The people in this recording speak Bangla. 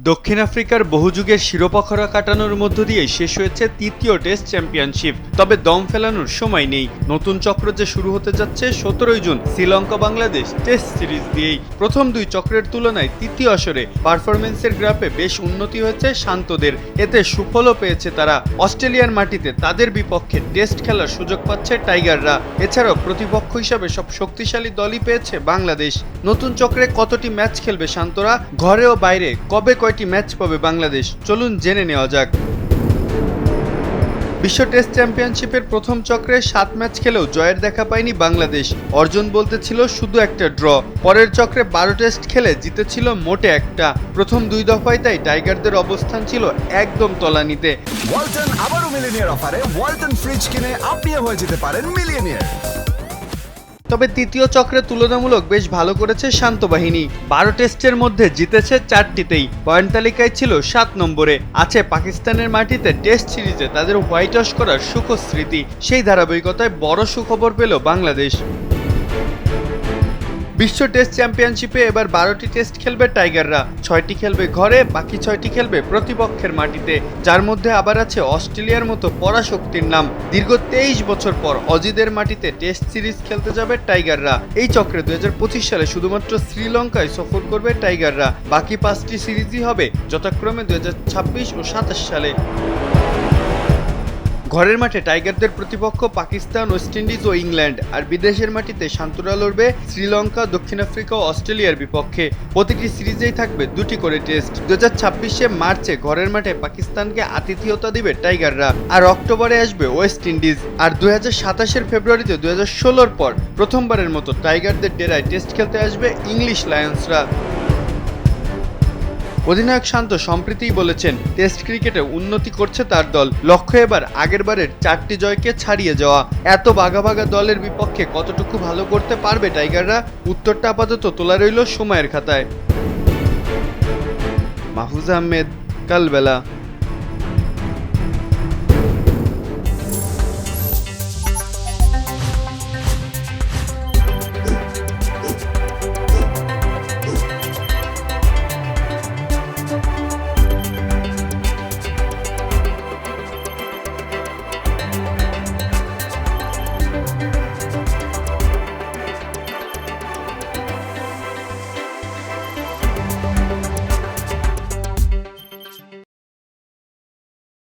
দক্ষিণ আফ্রিকার বহুযুগের শিরোপা খরা কাটানোর মধ্য দিয়ে শেষ হয়েছে তৃতীয় টেস্ট চ্যাম্পিয়নশিপ। তবে দম ফেলানোর সময় নেই। নতুন চক্র যে শুরু হতে যাচ্ছে 17 June Sri Lanka Bangladesh test series দিয়েই। প্রথম দুই চক্রের তুলনায় তৃতীয় আসরে পারফরমেন্সের গ্রাফে বেশ উন্নতি হয়েছে শান্তদের। এতে সুফলও পেয়েছে তারা। অস্ট্রেলিয়ার মাটিতে তাদের বিপক্ষে টেস্ট খেলার সুযোগ পাচ্ছে টাইগাররা। এছাড়াও প্রতিপক্ষ হিসাবে সব শক্তিশালী দলই পেয়েছে বাংলাদেশ। নতুন চক্রে কতটি ম্যাচ খেলবে শান্তরা, ঘরে ও বাইরে কবে কয়টি ম্যাচ পাবে বাংলাদেশ, চলুন জেনে নেওয়া যাক। বিশ্ব টেস্ট চ্যাম্পিয়নশিপের প্রথম চক্রে 7 ম্যাচ খেলেও জয়ের দেখা পায়নি বাংলাদেশ। অর্জন বলতে ছিল শুধু একটা ড্র। পরের চক্রে 12 টেস্ট খেলে জিতেছিল মোটে একটা। প্রথম দুই দফায় তাই টাইগারদের অবস্থান ছিল একদম তলানিতে। ওয়ালটন আবারও মিলিয়নিয়ার অফারে ওয়ালটন ফ্রিজ কিনে আপনিও হয়ে যেতে পারেন মিলিয়নিয়ার। তবে তৃতীয় চক্রে তুলনামূলক বেশ ভালো করেছে শান্ত বাহিনী। 12 টেস্টের মধ্যে জিতেছে 4টিতেই। পয়েন্ট তালিকায় ছিল 7 নম্বরে। আছে পাকিস্তানের মাটিতে টেস্ট সিরিজে তাদের হোয়াইট ওয়াশ করার সুখস্মৃতি। সেই ধারাবাহিকতায় বড় সুখবর পেল বাংলাদেশ। বিশ্ব টেস্ট চ্যাম্পিয়নশিপে এবার 12টি টেস্ট খেলবে টাইগাররা। 6টি খেলবে ঘরে, বাকি 6টি খেলবে প্রতিপক্ষের মাটিতে, যার মধ্যে আবার আছে অস্ট্রেলিয়ার মতো পরাশক্তির নাম। দীর্ঘ 23 বছর পর অজিদের মাটিতে টেস্ট সিরিজ খেলতে যাবে টাইগাররা। এই চক্রে 2025 সালে শুধুমাত্র শ্রীলঙ্কায় সফর করবে টাইগাররা। বাকি 5টি সিরিজই হবে যথাক্রমে 2026 ও 27 সালে। ঘরের মাঠে টাইগারদের প্রতিপক্ষ পাকিস্তান, ওয়েস্ট ইন্ডিজ ও ইংল্যান্ড। আর বিদেশের মাটিতে শান্তরা লড়বে শ্রীলঙ্কা, দক্ষিণ আফ্রিকা ও অস্ট্রেলিয়ার বিপক্ষে। প্রতিটি সিরিজেই থাকবে 2টি করে টেস্ট। 2026 মার্চে ঘরের মাঠে পাকিস্তানকে আতিথেয়তা দিবে টাইগাররা। আর অক্টোবরে আসবে ওয়েস্ট ইন্ডিজ। আর 2027 ফেব্রুয়ারিতে 2016 পর প্রথমবারের মতো টাইগারদের ডেরায় টেস্ট খেলতে আসবে ইংলিশ লায়ন্সরা। অধিনায়ক শান্ত সম্প্রীতিই বলেছেন, টেস্ট ক্রিকেটে উন্নতি করছে তার দল। লক্ষ্য এবার আগেরবারের 4টি জয়কে ছাড়িয়ে যাওয়া। এত বাঘা বাঘা দলের বিপক্ষে কতটুকু ভালো করতে পারবে টাইগাররা, উত্তরটা আপাতত তোলা রইল সময়ের খাতায়। মাহফুজ আহমেদ, কালবেলা।